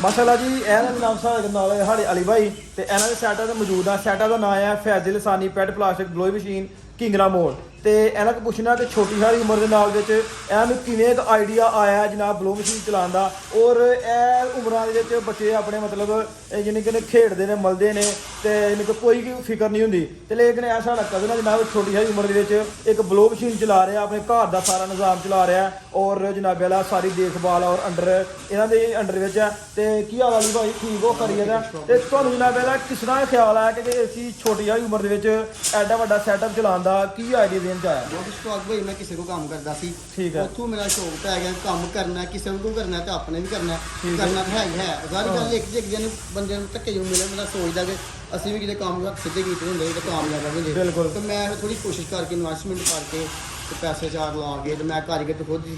ਮਾਸ਼ਾਅੱਲਾ ਜੀ ਇਹਨਾਂ ਦੇ ਨਾਮ ਸਾਡੇ ਨਾਲ ਸਾਡੇ ਅਲੀ ਭਾਈ ਤੇ ਇਹਨਾਂ ਦੇ ਸੈਟਾਂ ਤੇ ਮੌਜੂਦ ਆ। ਸੈਟਾਂ ਦਾ ਨਾਮ ਹੈ ਫੈਜ਼ਲ ਸਾਨੀ ਪੈਟ ਪਲਾਸਟਿਕ ਬਲੋਈ ਮਸ਼ੀਨ ਕਿੰਗਰਾ ਮੋੜ। ਤੇ ਇਹਨਾਂ ਨੂੰ ਪੁੱਛਣਾ ਕਿ ਛੋਟੀ ਸਾਰੀ ਉਮਰ ਦੇ ਨਾਲ ਵਿੱਚ ਇਹਨਾਂ ਨੂੰ ਕਿਵੇਂ ਇੱਕ ਆਈਡੀਆ ਆਇਆ ਜਨਾਬ ਬਲੋ ਮਸ਼ੀਨ ਚਲਾਉਣ ਦਾ। ਔਰ ਇਹ ਉਮਰਾਂ ਦੇ ਵਿੱਚ ਬੱਚੇ ਆਪਣੇ ਮਤਲਬ ਜਿਹਨੇ ਕਿ ਖੇਡਦੇ ਨੇ ਮਲਦੇ ਨੇ ਤੇ ਇਹਨੂੰ ਕੋਈ ਫਿਕਰ ਨਹੀਂ ਹੁੰਦੀ। ਤੇ ਲੇਕਿਨ ਇਹ ਸਾਡਾ ਕਜ਼ਨ ਹੈ ਜਨਾਬ ਛੋਟੀ ਸਾਰੀ ਉਮਰ ਦੇ ਵਿੱਚ ਇੱਕ ਬਲੋ ਮਸ਼ੀਨ ਚਲਾ ਰਿਹਾ, ਆਪਣੇ ਘਰ ਦਾ ਸਾਰਾ ਨਿਜ਼ਾਮ ਚਲਾ ਰਿਹਾ ਔਰ ਜਨਾਬ ਵਾਲਾ ਸਾਰੀ ਦੇਖਭਾਲ ਔਰ ਅੰਡਰ ਇਹਨਾਂ ਦੇ ਅੰਡਰ ਵਿੱਚ ਹੈ। ਤੇ ਕੀ ਹਾਲ ਵਾਲੀ ਭਾਈ ਠੀਕ ਹੋ ਕਰੀਏ ਦਾ। ਤੇ ਤੁਹਾਨੂੰ ਜਨਾਬ ਵਾਲਾ ਕਿਸ ਤਰ੍ਹਾਂ ਖਿਆਲ ਆਇਆ ਕਿ ਅਸੀਂ ਛੋਟੀ ਸਾਰੀ ਉਮਰ ਦੇ ਵਿੱਚ ਐਡਾ ਵੱਡਾ ਸੈਟਅਪ ਚਲਾਉਣ ਦਾ ਕੀ ਆਈਡੀਆ ਦੇਣ ਚ ਆਇਆ? ਬਹੁਤ ਸ਼ੌਕ ਭਾਈ ਮੈਂ ਕਿਸੇ ਕੋ ਕੰਮ ਕਰਦਾ ਸੀ, ਠੀਕ ਹੈ। ਉੱਥੋਂ ਮੇਰਾ ਸ਼ੌਕ ਪੈ ਗਿਆ ਕੰਮ ਕਰਨਾ, ਕਿਸੇ ਨੂੰ ਕਰਨਾ ਤੇ ਆਪਣੇ ਵੀ ਕਰਨਾ ਕਰਨਾ ਤਾਂ ਹੈ ਹੀ ਹੈ। ਸਾਰੀ ਗੱਲ ਇੱਕ ਜਿਹੇ ਨੂੰ ਬੰਦੇ ਨੂੰ ਧੱਕੇ ਨੂੰ ਮਿਲੇ ਬੰਦਾ ਸੋਚਦਾ ਕਿ ਅਸੀਂ ਵੀ ਕਿਤੇ ਕੰਮ ਸਿੱਧੇ ਕੀਤੇ ਹੁੰਦੇ ਤੇ ਕਾਮਯਾਬ ਹੁੰਦੇ। ਬਿਲਕੁਲ। ਤੇ ਮੈਂ ਥੋੜੀ ਕੋਸ਼ਿਸ਼ ਕਰਕੇ ਇਨਵੈਸਟਮੈਂਟ ਕਰਕੇ ਤੇ ਪੈਸੇ ਚਾਰ ਲਾ ਕੇ ਤੇ ਮੈਂ ਕਾਰੀਗਰ ਤੇ ਖੁਦ ਹੀ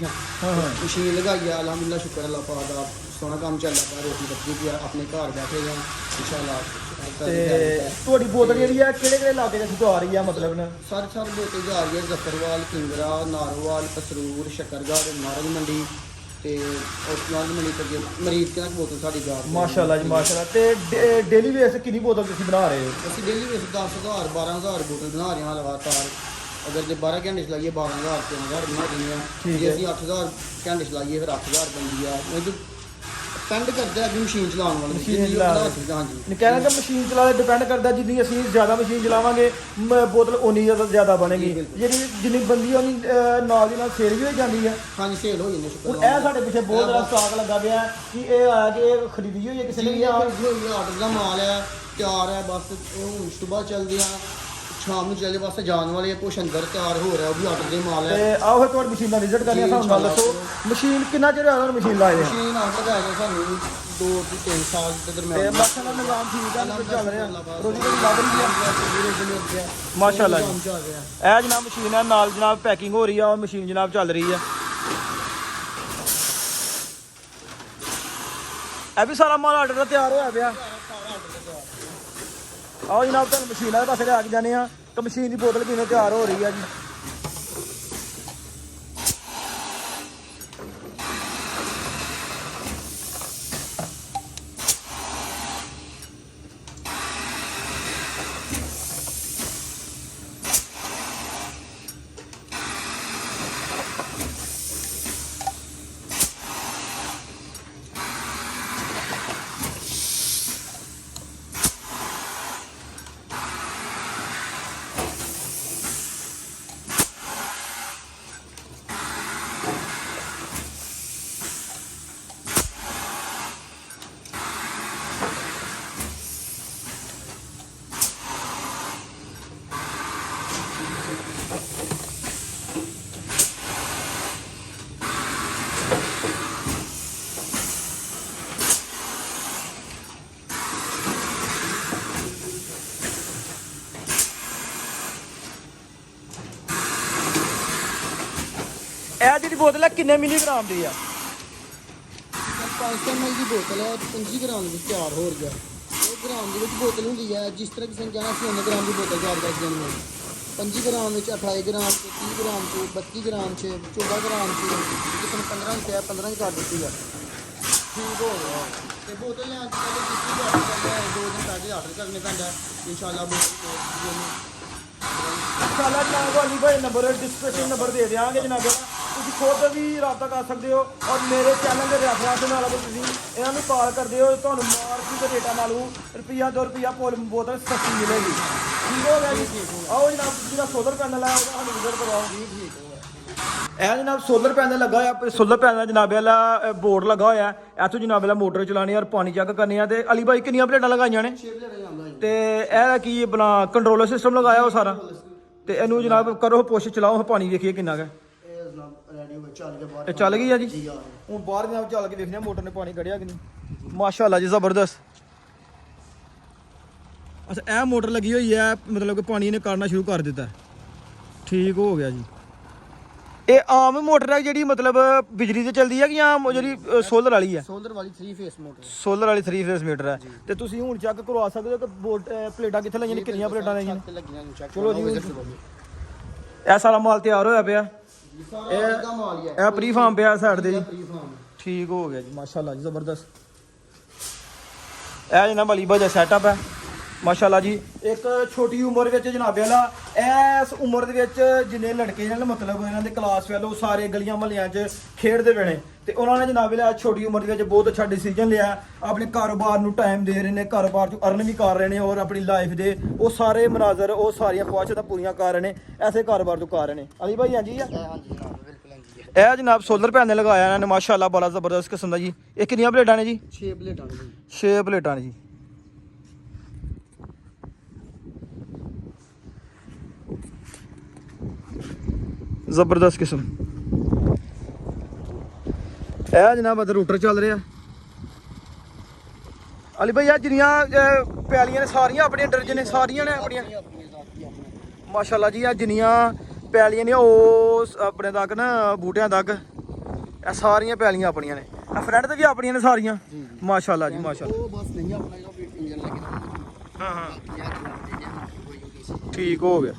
ਮਸ਼ੀਨ ਲਗਾਈ ਆ। ਅਲਹਮਦੁਲਿਲਾ ਸ਼ੁਕਰ ਅੱਲਾਹ ਪਾਕ ਦਾ ਸੋਹਣਾ ਕੰਮ ਚੱਲਦਾ ਪਿਆ, ਰੋਟੀ ਬੱਚੀ ਪਿਆ, ਆਪਣੇ ਘਰ ਬੈਠੇ ਜਾਂ ਇਨਸ਼ਾਅੱਲਾ। ਤੇ ਤੁਹਾਡੀ ਬੋਤਲ ਜਿਹੜੀ ਆ ਕਿਹੜੇ ਕਿਹੜੇ ਇਲਾਕੇ ਚ ਆ ਰਹੀ ਆ ਮਤਲਬ ਨਾ? ਸਾਰੇ ਬੋਤਲ ਜਾ ਰਹੀ ਹੈ ਜ਼ਫਰਵਾਲ, ਕਿੰਗਰਾ, ਨਾਰੋਵਾਲ, ਪਸਰੂਰ, ਸ਼ੱਕਰਗੜ੍ਹ, ਨਾਰੰਗ ਮੰਡੀ ਤੇ ਨਾਰੰਗ ਮੰਡੀ ਤੱਕ ਮਰੀਜ਼ ਕਿਹਨਾਂ ਬੋਤਲ ਸਾਡੀ ਜਾ ਰਹੀ। ਮਾਸ਼ਾਅੱਲਾ ਜੀ ਮਾਸ਼ਾਅੱਲਾ। ਤੇ ਡੇਲੀ ਬੇਸ ਕਿੰਨੀ ਬੋਤਲ ਤੁਸੀਂ ਬਣਾ ਰਹੇ ਹੋ? ਅਸੀਂ ਡੇਲੀ ਵਿੱਚ 10,000 12,000 ਬੋਤਲ ਬਣਾ ਰਹੇ ਹਾਂ ਲਗਾਤਾਰ। ਅਗਰ ਜੇ 12 ਘੰਟੇ ਚਲਾਈਏ 12,000 13,000 ਬਣਾ ਦਿੰਦੇ ਹਾਂ। ਜੇ ਅਸੀਂ 8,000 ਘੰਟੇ ਚਲਾਈਏ ਫਿਰ 8,000 ਬਣਦੀ ਆ। ਇਹ ਡਿਪੈਂਡ ਕਰਦਾ ਹੈ ਮਸ਼ੀਨ ਚਲਾਉਣ ਵਾਲੇ ਮਸ਼ੀਨ ਚਲਾ ਹਾਂਜੀ ਨਹੀਂ ਕਹਿਣਾ ਕਿ ਮਸ਼ੀਨ ਚਲਾਉਣ ਡਿਪੈਂਡ ਕਰਦਾ। ਜਿੰਨੀ ਅਸੀਂ ਜ਼ਿਆਦਾ ਮਸ਼ੀਨ ਚਲਾਵਾਂਗੇ ਬੋਤਲ ਉਨੀ ਜ਼ਿਆਦਾ ਬਣੇਗੀ। ਜਿਹੜੀ ਜਿੰਨੀ ਬੰਦੀ ਉਨੀ ਨਾਲ ਦੀ ਨਾਲ ਸੇਲ ਵੀ ਹੋ ਜਾਂਦੀ ਹੈ। ਹਾਂਜੀ ਸੇਲ ਹੋ ਜਾਂਦੀ ਸ਼ੁਕਰ। ਹੁਣ ਇਹ ਸਾਡੇ ਪਿੱਛੇ ਬਹੁਤ ਜ਼ਿਆਦਾ ਸਟਾਕ ਲੱਗਾ ਪਿਆ ਕਿ ਇਹ ਆ ਕੇ ਖਰੀਦੀ ਹੋਈ ਹੈ ਕਿਸੇ ਨੇ? ਆਰਡਰ ਦਾ ਮਾਲ ਹੈ, ਤਿਆਰ ਹੈ, ਬਸ ਇਹ ਹੁਣ ਸੁਬਾਹ ਚੱਲਦੇ ਆ, ਸ਼ਾਮ ਨੂੰ ਚੱਲਦੇ ਵਾਸਤੇ ਜਾਣ ਵਾਲੇ ਕੁਛ ਅੰਦਰ ਤਿਆਰ ਹੋ ਰਿਹਾ, ਉਹ ਵੀ ਆਰਡਰ ਦੇ ਮਾਲ ਹੈ। ਤੇ ਆਓ ਫਿਰ ਤੁਹਾਡੀ ਮਸ਼ੀਨ ਦਾ ਵਿਜ਼ਿਟ ਕਰਨੀ ਆ। ਸਾਨੂੰ ਗੱਲ ਦੱਸੋ ਮਸ਼ੀਨ ਕਿੰਨਾ ਚਿਰ ਹੋਇਆ ਮਸ਼ੀਨ ਲਾਏ ਆ? ਮਸ਼ੀਨ ਆਰਡਰ ਦਾ ਹੈਗਾ ਸਾਨੂੰ 2 ਤੋਂ 3 ਸਾਲ ਦੇ ਤੇ ਦਰਮਿਆਨ। ਮਾਸ਼ਾਅੱਲਾ ਨਿਜ਼ਾਮ ਠੀਕ ਆ ਚੱਲ ਰਿਹਾ, ਰੋਜੀ ਰੋਟੀ ਲੱਗ ਰਹੀ ਹੈ ਮਾਸ਼ਾਅੱਲਾ ਜੀ। ਇਹ ਜਨਾਬ ਮਸ਼ੀਨ ਹੈ, ਨਾਲ ਜਨਾਬ ਪੈਕਿੰਗ ਹੋ ਰਹੀ ਆ ਔਰ ਮਸ਼ੀਨ ਜਨਾਬ ਚੱਲ ਰਹੀ ਆ। ਇਹ ਵੀ ਸਾਰਾ ਮਾਲ ਆਰਡਰ ਦਾ ਤਿਆਰ ਹੋਇਆ ਪਿਆ। ਆਓ ਜਨਾਬ ਤੁਹਾਨੂੰ ਮਸ਼ੀਨ ਵਾਲੇ ਪਾਸੇ ਲੈ ਕੇ ਜਾਂਦੇ ਆ ਕਿ ਮਸ਼ੀਨ ਦੀ ਬੋਤਲ ਕਿਵੇਂ ਤਿਆਰ ਹੋ ਰਹੀ ਆ ਜੀ। ਇਹ ਜਿਹੜੀ ਬੋਤਲ ਹੈ ਕਿੰਨੇ ਮਿਲੀਗ੍ਰਾਮ ਦੀ ਆ? 500 ml ਦੀ ਬੋਤਲ ਹੈ, 25 ਗ੍ਰਾਮ ਵਿੱਚ ਤਿਆਰ ਹੋ ਰਹੀ ਹੈ। ਇਹ ਗ੍ਰਾਮ ਦੇ ਵਿੱਚ ਬੋਤਲ ਹੁੰਦੀ ਹੈ, ਜਿਸ ਤਰ੍ਹਾਂ ਕਿਸੇ ਨੇ ਕਹਿਣਾ ਸੀ 100 ਗ੍ਰਾਮ ਦੀ ਬੋਤਲ ਤਿਆਰ ਕਰ ਦਿੰਦੇ ਨੇ। 25 ਗ੍ਰਾਮ ਵਿੱਚ 28 ਗ੍ਰਾਮ ਚ 30 ਗ੍ਰਾਮ ਚ 32 ਗ੍ਰਾਮ ਚ 14 ਗ੍ਰਾਮ ਚ ਕਿਸੇ ਨੇ 15 ਚ ਹੈ 15 ਚ ਕਰ ਦਿੱਤੀ ਹੈ। ਠੀਕ ਹੋ ਗਿਆ। ਤੇ ਬੋਤਲ ਲੈਣ ਤੋਂ ਪਹਿਲੇ ਕਿਸੇ ਵੀ ਆਰਡਰ ਕਰਨਾ ਹੈ 2 ਦਿਨ ਪਹਿਲੇ ਆਰਡਰ ਕਰਨੇ ਪੈਂਦਾ ਇਨਸ਼ਾਅੱਲਾ। ਇਨਸ਼ਾਅੱਲਾ ਜਨਾਬ ਵਾਲੀ ਭਾਈ ਨੰਬਰ ਡਿਸਕ੍ਰਿਪਸ਼ਨ ਨੰਬਰ ਦੇ ਦਿਆਂਗੇ ਜਨਾਬ, ਤੁਸੀਂ ਖੁਦ ਵੀ ਰਾਬਤਾ ਕਰ ਸਕਦੇ ਹੋ ਔਰ ਮੇਰੇ ਚੈਨਲ ਦੇ ਰੈਫਰੈਂਸ ਨਾਲ ਤੁਸੀਂ ਇਹਨਾਂ ਨੂੰ ਕਾਲ ਕਰਦੇ ਹੋ, ਤੁਹਾਨੂੰ ਮਾਰਕੀਟ ਦੇ ਰੇਟਾਂ ਨਾਲੋਂ ਰੁਪਈਆ 2 ਰੁਪਈਆ ਬੋਤਲ ਸਸਤੀ ਮਿਲੇਗੀ। ਠੀਕ ਹੋ ਗਿਆ ਜੀ। ਆਓ ਜਨਾਬ ਜਿਹੜਾ ਸੋਲਰ ਪੈਨਲ ਹੈ ਉਹਦਾ ਸਾਨੂੰ ਵਿਜ਼ਿਟ ਕਰਵਾਓ। ਠੀਕ ਹੋ ਗਿਆ। ਇਹ ਜਨਾਬ ਸੋਲਰ ਪੈਨਲ ਲੱਗਾ ਹੋਇਆ, ਸੋਲਰ ਪੈਨਲ ਜਨਾਬ ਵਾਲਾ ਬੋਰਡ ਲੱਗਾ ਹੋਇਆ। ਇੱਥੋਂ ਜਨਾਬ ਵਾਲਾ ਮੋਟਰ ਚਲਾਉਣੀ ਔਰ ਪਾਣੀ ਚੈੱਕ ਕਰਨੀ ਆ। ਤੇ ਅਲੀ ਭਾਈ ਕਿੰਨੀਆਂ ਪਲੇਟਾਂ ਲਗਾਈਆਂ ਨੇ? 6 ਪਲੇਟਾਂ ਜਾਂਦਾ ਜੀ। ਤੇ ਇਹ ਕੀ ਆਪਣਾ ਕੰਟਰੋਲਰ ਸਿਸਟਮ ਲਗਾਇਆ ਉਹ ਸਾਰਾ? ਤੇ ਇਹਨੂੰ ਜਨਾਬ ਕਰੋ ਪੁਸ਼ ਚਲਾਓ, ਪਾਣੀ ਵੇਖੀਏ ਕਿੰਨਾ ਕੁ ਚੱਲ ਗਈ ਆ ਜੀ। ਹੁਣ ਬਾਹਰ ਜਨਾਬ ਚੱਲ ਕੇ ਦੇਖਦੇ ਆ ਮੋਟਰ ਨੇ ਪਾਣੀ ਕੱਢਿਆ ਕਿ ਨਹੀਂ। ਮਾਸ਼ਾਅੱਲਾ ਜੀ ਜ਼ਬਰਦਸਤ। ਅੱਛਾ ਇਹ ਮੋਟਰ ਲੱਗੀ ਹੋਈ ਹੈ, ਮਤਲਬ ਕਿ ਪਾਣੀ ਨੇ ਕੱਢਣਾ ਸ਼ੁਰੂ ਕਰ ਦਿੱਤਾ। ਠੀਕ ਹੋ ਗਿਆ ਜੀ। ਇਹ ਆਮ ਮੋਟਰ ਹੈ ਜਿਹੜੀ ਮਤਲਬ ਬਿਜਲੀ ਤੇ ਚੱਲਦੀ ਹੈ ਕਿ ਜਾਂ ਜਿਹੜੀ ਸੋਲਰ ਵਾਲੀ ਹੈ? ਸੋਲਰ ਵਾਲੀ 3 ਫੇਸ ਮੋਟਰ। ਸੋਲਰ ਵਾਲੀ 3 ਫੇਸ ਮੀਟਰ ਹੈ। ਤੇ ਤੁਸੀਂ ਹੁਣ ਚੈੱਕ ਕਰਵਾ ਸਕਦੇ ਹੋ ਕਿ ਪਲੇਟਾਂ ਕਿੱਥੇ ਲਾਈਆਂ ਨੇ, ਕਿੰਨੀਆਂ ਪਲੇਟਾਂ ਲਾਈਆਂ ਨੇ। ਚਲੋ ਜੀ ਇਹ ਸਾਰਾ ਮਾਲ ਤਿਆਰ ਹੋਇਆ ਪਿਆ। ਇਹ ਪ੍ਰੀ ਫਾਰਮ ਪਿਆ ਸਾਈਡ ਦੇ ਜੀ। ਠੀਕ ਹੋ ਗਿਆ ਜੀ ਮਾਸ਼ਾਅੱਲਾ ਜੀ ਜ਼ਬਰਦਸਤ। ਇਹ ਜਨਾਬ ਅਲੀ ਭਾਈ ਦਾ ਸੈਟਅਪ ਹੈ ਮਾਸ਼ਾਅੱਲਾ ਜੀ। ਇੱਕ ਛੋਟੀ ਉਮਰ ਵਿੱਚ ਜਨਾਬ ਵਾਲਾ ਇਸ ਉਮਰ ਦੇ ਵਿੱਚ ਜਿੰਨੇ ਲੜਕੇ ਨੇ ਮਤਲਬ ਇਹਨਾਂ ਦੇ ਕਲਾਸ ਫੈਲੋ ਸਾਰੇ ਗਲੀਆਂ ਮਹੱਲਿਆਂ 'ਚ ਖੇਡਦੇ ਪਏ ਨੇ ਤੇ ਉਹਨਾਂ ਨੇ ਜਨਾਬ ਵਾਲਾ ਛੋਟੀ ਉਮਰ ਦੇ ਵਿੱਚ ਬਹੁਤ ਅੱਛਾ ਡਿਸੀਜਨ ਲਿਆ, ਆਪਣੇ ਕਾਰੋਬਾਰ ਨੂੰ ਟਾਈਮ ਦੇ ਰਹੇ ਨੇ, ਕਾਰੋਬਾਰ 'ਚ ਅਰਨ ਵੀ ਕਰ ਰਹੇ ਨੇ ਔਰ ਆਪਣੀ ਲਾਈਫ ਦੇ ਉਹ ਸਾਰੇ ਮਨਾਜ਼ਰ ਉਹ ਸਾਰੀਆਂ ਖੁਆਇਸ਼ਾਂ ਪੂਰੀਆਂ ਕਰ ਰਹੇ ਨੇ, ਐਸੇ ਕਾਰੋਬਾਰ ਤੋਂ ਕਰ ਰਹੇ ਨੇ। ਅਲੀ ਭਾਈ ਹਾਂਜੀ ਆ ਹਾਂਜੀ ਜਨਾਬ ਬਿਲਕੁਲ ਹਾਂਜੀ ਇਹ ਜਨਾਬ ਸੋਲਰ ਪੈਨਲ ਲਗਾਇਆ ਇਹਨਾਂ ਨੇ ਮਾਸ਼ਾਅੱਲਾ, ਬੜਾ ਜ਼ਬਰਦਸਤ ਕਿਸਮ ਦਾ ਜੀ। ਇਹ ਕਿੰਨੀਆਂ ਪਲੇਟਾਂ ਨੇ ਜੀ? 6 ਪਲੇਟਾਂ ਨੇ ਜੀ। 6 ਪਲੇਟਾਂ ਨੇ ਜੀ। ਜ਼ਬਰਦਸਤ ਕਿਸਮ। ਇਹ ਜਨਾਬ ਅਦਰ ਰੂਟਰ ਚੱਲ ਰਿਹਾ ਅਲੀ ਭਾਈ। ਆ ਜਿੰਨੀਆਂ ਪੈਲੀਆਂ ਨੇ ਸਾਰੀਆਂ ਆਪਣੀਆਂ ਡਰਜ ਨੇ, ਸਾਰੀਆਂ ਨੇ ਆਪਣੀਆਂ ਮਾਸ਼ਾਅੱਲਾ ਜੀ। ਆ ਜਿੰਨੀਆਂ ਪੈਲੀਆਂ ਨੇ ਉਹ ਆਪਣੇ ਤੱਕ ਨਾ ਬੂਟਿਆਂ ਤੱਕ ਇਹ ਸਾਰੀਆਂ ਪੈਲੀਆਂ ਆਪਣੀਆਂ ਨੇ। ਆ ਫਰੰਟ ਤੇ ਵੀ ਆਪਣੀਆਂ ਨੇ ਸਾਰੀਆਂ ਮਾਸ਼ਾਅੱਲਾ ਜੀ ਮਾਸ਼ਾਅੱਲਾ। ਉਹ ਬਸ ਨਹੀਂ ਆਪਣਾ ਜਿਹੜਾ ਵੀ ਇੰਜਨ ਲੱਗਿਆ ਹਾਂ ਹਾਂ ਯਾਰ ਚਲਾਉਂਦੇ ਨੇ ਕੋਈ ਨਹੀਂ ਠੀਕ ਹੋ ਗਿਆ।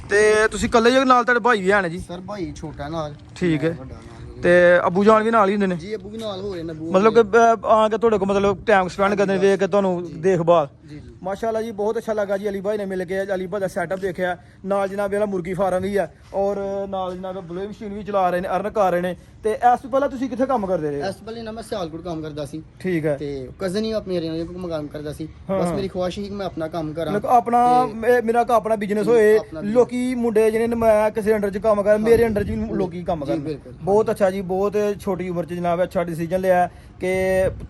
ਤੇ ਤੁਸੀਂ ਇਕੱਲੇ ਜੇ ਨਾਲ ਤੁਹਾਡੇ ਭਾਈ ਵੀ ਆਣੇ ਜੀ? ਸਰ ਭਾਈ ਛੋਟਾ ਨਾਲ ਠੀਕ ਹੈ। ਵੱਡਾ ਨਾਲ ਤੇ ਅਬੂ ਜਾਨ ਵੀ ਨਾਲ ਹੀ ਹੁੰਦੇ ਨੇ? ਜੀ ਅੱਬੂ ਵੀ ਨਾਲ ਹੋ ਰਹੇ ਨੇ। ਅੱਬੂ ਮਤਲਬ ਕਿ ਆ ਕੇ ਤੁਹਾਡੇ ਕੋਲ ਮਤਲਬ ਟਾਈਮ ਸਪੈਂਡ ਕਰਦੇ ਨੇ, ਵੇਖ ਕੇ ਤੁਹਾਨੂੰ ਦੇਖਭਾਲ। ਜੀ ਜੀ ਮਾਸ਼ਾਅੱਲਾ ਜੀ ਬਹੁਤ ਅੱਛਾ ਲੱਗਾ ਜੀ। ਅਲੀ ਭਾਈ ਨੇ ਮਿਲ ਕੇ ਅਲੀ ਭਾਈ ਦਾ ਸੈਟਅਪ ਦੇਖਿਆ, ਨਾਲ ਜਨਾਬ ਇਹਦਾ ਮੁਰਗੀ ਫਾਰਮ ਵੀ ਆ ਔਰ ਨਾਲ ਜਨਾਬ ਬਲੋਈ ਮਸ਼ੀਨ ਵੀ ਚਲਾ ਰਹੇ ਨੇ, ਅਰਨ ਕਰ ਰਹੇ ਨੇ। ਤੇ ਇਸ ਤੋਂ ਪਹਿਲਾਂ ਤੁਸੀਂ ਕਿੱਥੇ ਕੰਮ ਕਰਦੇ ਰਹੇ? ਇਸ ਵੇਲੇ ਨਾ ਮੈਂ ਸਿਆਲਕੋਟ ਕੰਮ ਕਰਦਾ ਸੀ ਠੀਕ ਹੈ। ਤੇ ਕਜ਼ਨ ਹੀ ਆਪਣੇ ਏਰੀਆ ਕੋਲ ਕੰਮ ਕਰਦਾ ਸੀ। ਬਸ ਮੇਰੀ ਖੁਆਇਸ਼ ਸੀ ਕਿ ਮੈਂ ਆਪਣਾ ਕੰਮ ਕਰਾਂ, ਮਤਲਬ ਆਪਣਾ ਮੇਰਾ ਆਪਣਾ ਬਿਜ਼ਨਸ ਹੋਏ। ਲੋਕੀ ਮੁੰਡੇ ਜਿਹੜੇ ਨੇ ਮੈਂ ਕਿਸੇ ਅੰਡਰ 'ਚ ਕੰਮ ਕਰ, ਮੇਰੇ ਅੰਡਰ 'ਚ ਵੀ ਲੋਕੀ ਕੰਮ ਕਰਨ। ਬਿਲਕੁਲ। ਬਹੁਤ ਅੱਛਾ ਜੀ, ਬਹੁਤ ਛੋਟੀ ਉਮਰ 'ਚ ਜਨਾਬ ਅੱਛਾ ਡਿਸੀਜਨ ਲਿਆ ਕਿ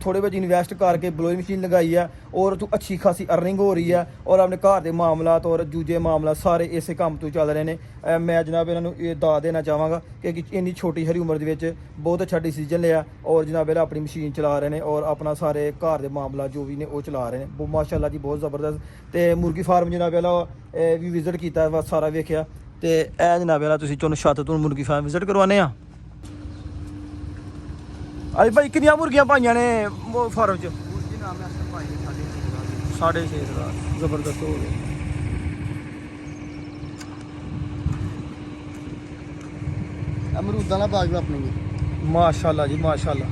ਥੋੜੇ ਬਹੁਤ ਇਨਵੈਸਟ ਕਰਕੇ ਬਲੋਈ ਮਸ਼ੀਨ ਲਗਾਈ ਆ ਔਰ ਤੋਂ ਅੱਛੀ ਖਾਸੀ ਅਰਨਿੰਗ ਹੋ ਰਹੀ ਆ ਔਰ ਆਪਣੇ ਘਰ ਦੇ ਮਾਮਲਾਤ ਔਰ ਦੂਜੇ ਮਾਮਲਾ ਸਾਰੇ ਇਸੇ ਕੰਮ ਤੋਂ ਚੱਲ ਰਹੇ ਨੇ। ਮੈਂ ਜਨਾਬ ਇਹਨਾਂ ਨੂੰ ਇਹ ਦਾਅ ਦੇਣਾ ਚਾਹਾਂਗਾ ਕਿ ਇੰਨੀ ਛੋਟੀ ਹਰੀ ਉਮਰ ਦੇ ਵਿੱਚ ਬਹੁਤ ਅੱਛਾ ਡਿਸੀਜਨ ਲਿਆ ਔਰ ਜਨਾਬ ਇਹ ਆਪਣੀ ਮਸ਼ੀਨ ਚਲਾ ਰਹੇ ਨੇ ਔਰ ਆਪਣਾ ਸਾਰੇ ਘਰ ਦੇ ਮਾਮਲਾ ਜੋ ਵੀ ਨੇ ਉਹ ਚਲਾ ਰਹੇ ਨੇ। ਮਾਸ਼ਾਅੱਲਾ ਜੀ ਬਹੁਤ ਜ਼ਬਰਦਸਤ। ਤੇ ਮੁਰਗੀ ਫਾਰਮ ਜਨਾਬ ਇਹ ਵੀ ਵਿਜ਼ਿਟ ਕੀਤਾ, ਬਸ ਸਾਰਾ ਵੇਖਿਆ। ਤੇ ਇਹ ਜਨਾਬ ਤੁਸੀਂ ਤੁਹਾਨੂੰ ਛੱਤ ਤੋਂ ਮੁਰਗੀ ਫਾਰਮ ਵਿਜ਼ਿਟ ਕਰਵਾਉਂਦੇ ਆ। ਅਰੇ ਭਾਈ ਕਿੰਨੀਆਂ ਮੁਰਗੀਆਂ ਪਾਈਆਂ ਨੇ ਫਾਰਮ 'ਚ? ਮੁਰਗੀ ਨਾਮ ਹੈ ਅਸਰ ਭਾਈ 6.5 6.5 ਜ਼ਬਰਦਸਤ ਹੋ ਗਿਆ। ਅਮਰੂਦਾਂ ਦਾ ਬਾਗ ਵੀ ਆਪਣੇ ਜੀ। ਮਾਸ਼ਾਅੱਲਾ ਜੀ ਮਾਸ਼ਾਅੱਲਾ।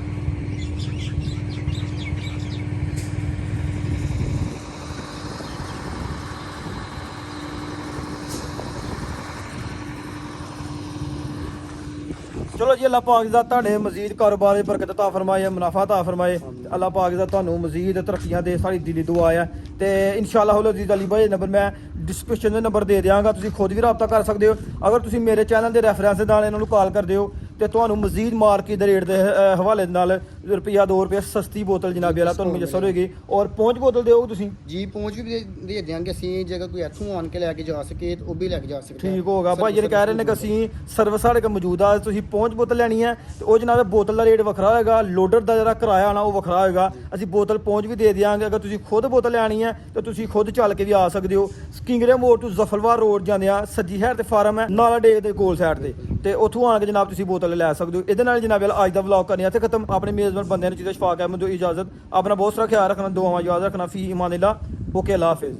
ਚਲੋ ਜੀ ਅੱਲਾਹ ਪਾਕ ਦਾ ਤੁਹਾਡੇ ਮਜ਼ੀਦ ਕਾਰੋਬਾਰ ਦੇ ਬਰਕਤ ਤਾ ਫਰਮਾਏ, ਮੁਨਾਫਾ ਤਾ ਫਰਮਾਏ। ਅੱਲਾਹ ਪਾਕ ਦਾ ਤੁਹਾਨੂੰ ਮਜ਼ੀਦ ਤਰੱਕੀਆਂ ਦੇ, ਸਾਡੀ ਦਿਲੀ ਦੁਆ ਆ। ਤੇ ਇਨਸ਼ਾਅੱਲਾਹ ਅਜ਼ੀਜ਼ ਅਲੀ ਭਾਈ ਨੰਬਰ ਮੈਂ ਡਿਸਕ੍ਰਿਪਸ਼ਨ ਦੇ ਨੰਬਰ ਦੇ ਦਿਆਂਗਾ, ਤੁਸੀਂ ਖੁਦ ਵੀ ਰਾਬਤਾ ਕਰ ਸਕਦੇ ਹੋ। ਅਗਰ ਤੁਸੀਂ ਮੇਰੇ ਚੈਨਲ ਦੇ ਰੈਫਰੈਂਸ ਦੇ ਨਾਲ ਇਹਨਾਂ ਨੂੰ ਕਾਲ ਕਰਦੇ ਹੋ ਤੇ ਤੁਹਾਨੂੰ ਮਜ਼ੀਦ ਮਾਰਕੀਟ ਦੇ ਰੇਟ ਦੇ ਹਵਾਲੇ ਨਾਲ ਰੁਪਿਆ 2 ਰੁਪਏ ਸਸਤੀ ਬੋਤਲ ਜਨਾਬ ਵਾਲਾ ਤੁਹਾਨੂੰ ਮੁਯੱਸਰ ਹੋਏਗੀ। ਔਰ ਪਹੁੰਚ ਬੋਤਲ ਦਿਓਗੇ ਤੁਸੀਂ? ਜੀ ਪਹੁੰਚ ਵੀ ਦੇ ਦਿਆਂਗੇ ਅਸੀਂ, ਜੇਕਰ ਕੋਈ ਇੱਥੋਂ ਆਣ ਕੇ ਲੈ ਕੇ ਜਾ ਸਕੇ ਤਾਂ ਉਹ ਵੀ ਲੈ ਕੇ ਜਾ ਸਕਦਾ। ਠੀਕ ਹੋਗਾ ਭਾਈ ਜਿਹੜੇ ਕਹਿ ਰਹੇ ਨੇ ਕਿ ਅਸੀਂ ਸਰਵਿਸ ਸਾਡੇ ਕੋਲ ਮੌਜੂਦ ਆ, ਤੁਸੀਂ ਪਹੁੰਚ ਬੋਤਲ ਲੈਣੀ ਹੈ ਤੇ ਉਹ ਜਨਾਬ ਬੋਤਲ ਦਾ ਰੇਟ ਵੱਖਰਾ ਹੋਏਗਾ, ਲੋਡਰ ਦਾ ਜਿਹੜਾ ਕਿਰਾਇਆ ਆਣਾ ਉਹ ਵੱਖਰਾ ਹੋਏਗਾ। ਅਸੀਂ ਬੋਤਲ ਪਹੁੰਚ ਵੀ ਦੇ ਦਿਆਂਗੇ। ਅਗਰ ਤੁਸੀਂ ਖੁਦ ਬੋਤਲ ਲੈਣੀ ਹੈ ਤਾਂ ਤੁਸੀਂ ਖੁਦ ਚੱਲ ਕੇ ਵੀ ਆ ਸਕਦੇ ਹੋ। ਕਿੰਗਰੇ ਮੋੜ ਤੋਂ ਜ਼ਫਰਵਾਰ ਰੋਡ ਜਾਂਦੇ ਆ, ਸੱਜੀ ਸਾਈਡ ਤੇ ਫਾਰਮ ਹੈ, ਨਾਲਾ ਡੇ ਦੇ ਕੋਲ ਸਾਈਡ ਤੇ ਉੱਥੋਂ ਆਣ ਕੇ ਜਨਾਬ ਤੁਸੀਂ ਬੋਤਲ ਲੈ ਸਕਦੇ ਹੋ। ਇਹਦੇ ਨਾਲ ਜਨਾਬ ਅੱਜ ਦਾ ਵਲੌਗ ਕਰਨੀ ਇੱਥੇ ਖਤਮ। ਆਪਣੇ ਮੇਜ਼ਬਾਨ ਬੰਦਿਆਂ ਨੂੰ ਚੀਜ਼ਾਂ ਸ਼ਫਾਕ ਹੈ ਮੈਨੂੰ ਇਜਾਜ਼ਤ। ਆਪਣਾ ਬਹੁਤ ਸਾਰਾ ਖਿਆਲ ਰੱਖਣਾ, ਦੁਆਵਾਂ ਯਾਦ ਰੱਖਣਾ। ਫੀ ਇਮਾਨ ਅੱਲਾਹ। ਓਕੇ, ਅੱਲਾਹ ਹਾਫਿਜ਼।